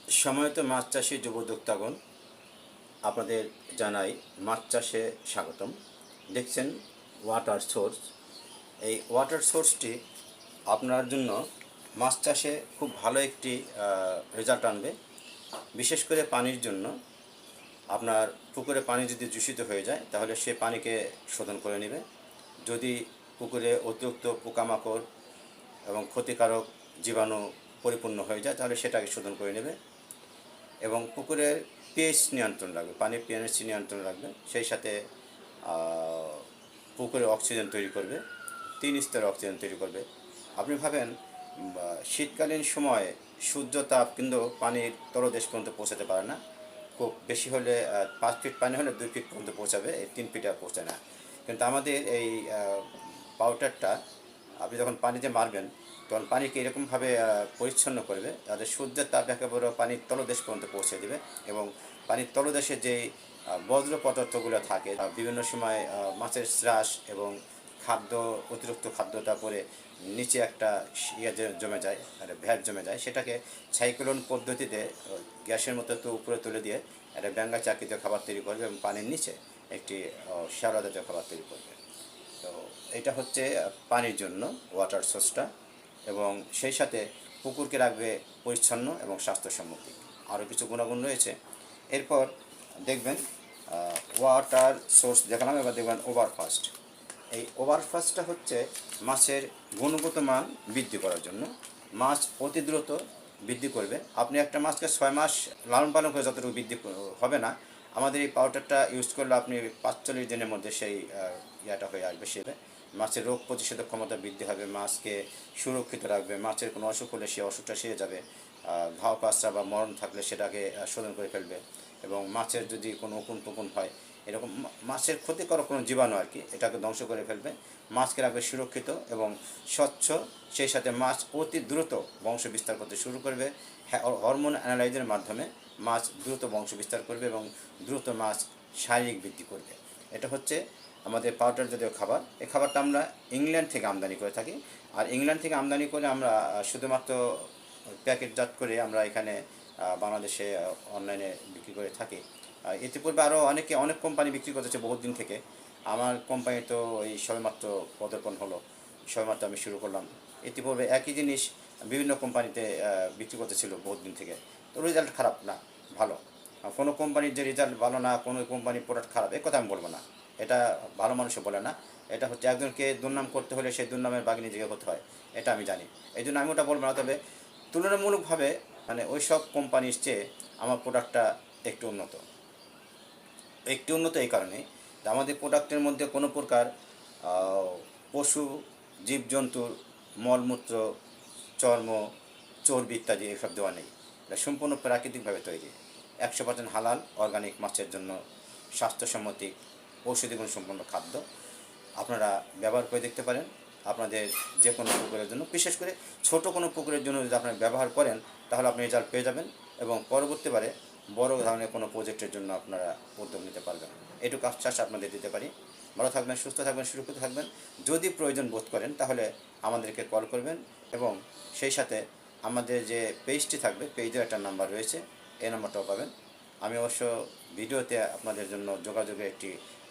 সময়ত মাছ চাষী যুব উদ্যোক্তাগণ, আপনাদের জানাই মাছ চাষে স্বাগতম। দেখছেন ওয়াটার সোর্স। এই ওয়াটার সোর্সটি আপনার জন্য মাছ চাষে খুব ভালো একটি রেজাল্ট আনবে। বিশেষ করে পানির জন্য আপনার পুকুরে পানি যদি দূষিত হয়ে যায় তাহলে সে পানিকে শোধন করে নেবে। যদি পুকুরে অতিরিক্ত পোকামাকড় এবং ক্ষতিকারক জীবাণু পরিপূর্ণ হয়ে যায় তাহলে সেটাকে শোধন করে নেবে এবং পুকুরের পিএইচ নিয়ন্ত্রণ রাখবে, পানির পিএইচ নিয়ন্ত্রণ রাখবে। সেই সাথে পুকুরে অক্সিজেন তৈরি করবে, 3 স্তরের অক্সিজেন তৈরি করবে। আপনি ভাবেন শীতকালীন সময়ে সূর্য তাপ কিন্তু পানির তলদেশ পর্যন্ত পৌঁছাতে পারে না। খুব বেশি হলে 5 ফিট পানি হলে 2 ফিট পর্যন্ত পৌঁছাবে, এই 3 ফিটে পৌঁছায় না। কিন্তু আমাদের এই পাউডারটা আপনি যখন পানিতে মারবেন তখন পানিকে এরকমভাবে পরিচ্ছন্ন করবে যাতে সূর্যের তাপ একেবারে পানির তলদেশ পর্যন্ত পৌঁছে দেবে এবং পানির তলদেশে যেই বজ্র পদার্থগুলো থাকে বিভিন্ন সময় মাছের স্রাস এবং খাদ্য, অতিরিক্ত খাদ্যটা পরে নিচে একটা জমে যায়, ভ্যাট জমে যায়, সেটাকে সাইক্লোন পদ্ধতিতে গ্যাসের মতো তো উপরে তুলে দিয়ে একটা ব্যাঙ্গা চাকরিতে খাবার তৈরি করবে এবং পানির নিচে একটি শ্যাওলা জাতীয় খাবার তৈরি করবে। তো এটা হচ্ছে পানির জন্য ওয়াটার সোর্সটা, এবং সেই সাথে পুকুরকে রাখবে পরিচ্ছন্ন এবং স্বাস্থ্যসম্মত। আরও কিছু গুণাগুণ রয়েছে। এরপর দেখবেন ওয়াটার সোর্স দেখালাম, এবার দেখবেন ওভারফাস্ট। এই ওভারফাস্টটা হচ্ছে মাছের গুণগত মান বৃদ্ধি করার জন্য। মাছ অতি দ্রুত বৃদ্ধি করবে। আপনি একটা মাছকে 6 মাস লালন পালন করে যতটুকু বৃদ্ধি হবে না, আমাদের এই পাউডারটা ইউজ করলে আপনি 45 দিনের মধ্যে সেই ইয়াটা হয়ে আসবে। সে মাছের রোগ প্রতিষেধক ক্ষমতা বৃদ্ধি হবে, মাছকে সুরক্ষিত রাখবে, মাছের কোনো অসুখ হলে সেই অসুখটা সেরে যাবে, ঘাও পাসরা বা মরণ থাকলে সেটাকে শোধন করে ফেলবে, এবং মাছের যদি কোনো উকুন টুকুন হয় এরকম মাছের ক্ষতিকর কোনো জীবাণু আর কি, এটাকে ধ্বংস করে ফেলবে। মাছকে রাখবে সুরক্ষিত এবং স্বচ্ছ। সেই সাথে মাছ অতি দ্রুত বংশ বিস্তার করতে শুরু করবে। হরমোন অ্যানালাইজের মাধ্যমে মাছ দ্রুত বংশ বিস্তার করবে এবং দ্রুত মাছ শারীরিক বৃদ্ধি করবে। এটা হচ্ছে আমাদের পাউডার জাতীয় খাবার। এই খাবারটা আমরা ইংল্যান্ড থেকে আমদানি করে থাকি, আর ইংল্যান্ড থেকে আমদানি করে আমরা শুধুমাত্র প্যাকেটজাত করে আমরা এখানে বাংলাদেশে অনলাইনে বিক্রি করে থাকি। ইতিপূর্বে আরও অনেক কোম্পানি বিক্রি করতেছে বহুত দিন থেকে। আমার কোম্পানি তো এই সবেমাত্র পদার্পণ হলো, সবেমাত্র আমি শুরু করলাম। ইতিপূর্বে একই জিনিস বিভিন্ন কোম্পানিতে বিক্রি করতেছিল বহুত দিন থেকে। তো রেজাল্ট খারাপ না, ভালো। কোনো কোম্পানির যে রেজাল্ট ভালো না, কোনো কোম্পানির প্রোডাক্ট খারাপ, এ কথা আমি বলবো না। এটা ভালো মানুষও বলে না। এটা হচ্ছে একজনকে দুর্নাম করতে হলে সেই দুর্নামের বাঘ নিজেকে হতে হয়, এটা আমি জানি। এই জন্য আমি ওটা বলবো না। তবে তুলনামূলকভাবে মানে ওই সব কোম্পানির চেয়ে আমার প্রোডাক্টটা একটু উন্নত। এই কারণে যে আমাদের প্রোডাক্টের মধ্যে কোনো প্রকার পশু জীবজন্তুর মলমূত্র, চর্ম, চর্বি ইত্যাদি এসব দেওয়া নেই। এটা সম্পূর্ণ প্রাকৃতিকভাবে তৈরি, 100% হালাল অর্গানিক মাছের জন্য স্বাস্থ্যসম্মতি ঔষধিগুণ সম্পন্ন খাদ্য। আপনারা ব্যবহার করে দেখতে পারেন আপনাদের যে কোনো পুকুরের জন্য। বিশেষ করে ছোট কোনো পুকুরের জন্য যদি আপনারা ব্যবহার করেন তাহলে আপনি রেজাল্ট পেয়ে যাবেন এবং পরবর্তীবারে বড় ধরনের কোনো প্রজেক্টের জন্য আপনারা উদ্যোগ নিতে পারবেন। এটুকু আশ্বাস আপনাদের দিতে পারি। ভালো থাকবেন, সুস্থ থাকবেন, সুরক্ষিত থাকবেন। যদি প্রয়োজন বোধ করেন তাহলে আমাদেরকে কল করবেন, এবং সেই সাথে আমাদের যে পেজটি থাকবে, পেজের একটা নাম্বার রয়েছে, এই নাম্বারটাও পাবেন। আমি অবশ্য ভিডিওতে আপনাদের জন্য যোগাযোগের একটি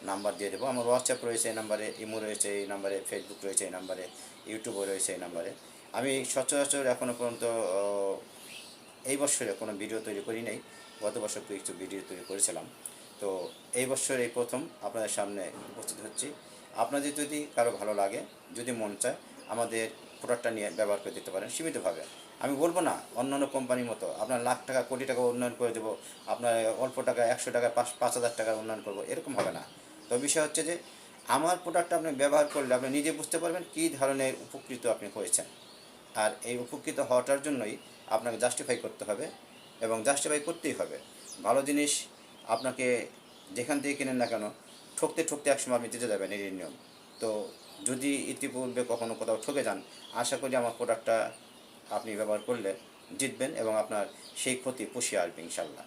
নাম্বার দিয়ে দেবো। আমার হোয়াটসঅ্যাপ রয়েছে এই নাম্বারে, ইমো রয়েছে এই নাম্বারে, ফেসবুক রয়েছে এই নাম্বারে, ইউটিউবও রয়েছে এই নাম্বারে। আমি সচরাচর এখনও পর্যন্ত এই বছরে কোনো ভিডিও তৈরি করি নাই। গত বছর কিছু ভিডিও তৈরি করেছিলাম। তো এই বছর এই প্রথম আপনাদের সামনে উপস্থিত হচ্ছি। আপনাদের যদি কারো ভালো লাগে, যদি মন চায়, আমাদের প্রোডাক্টটা নিয়ে ব্যবহার করে দিতে পারেন সীমিতভাবে। আমি বলবো না অন্যান্য কোম্পানির মতো আপনার লাখ টাকা কোটি টাকা উন্নয়ন করে দেবো, আপনার অল্প টাকা 100 টাকা 5,000 টাকার উন্নয়ন করবো, এরকম হবে না। তো বিষয় হচ্ছে যে আমার প্রোডাক্টটা আপনি ব্যবহার করলে আপনি নিজে বুঝতে পারবেন কী ধরনের উপকৃত আপনি হয়েছেন। আর এই উপকৃত হওয়াটার জন্যই আপনাকে জাস্টিফাই করতে হবে, এবং জাস্টিফাই করতেই হবে। ভালো জিনিস আপনাকে যেখান থেকে কেনেন না কেন, ঠকতে ঠকতে একসময় আপনি জিতে যাবেন, এই নিয়ম। তো যদি ইতিপূর্বে কখনো কোথাও ঠকে যান, আশা করি আমার প্রোডাক্টটা আপনি ব্যবহার করলে জিতবেন এবং আপনার সেই ক্ষতি পুষিয়ে আসবে ইনশাল্লাহ।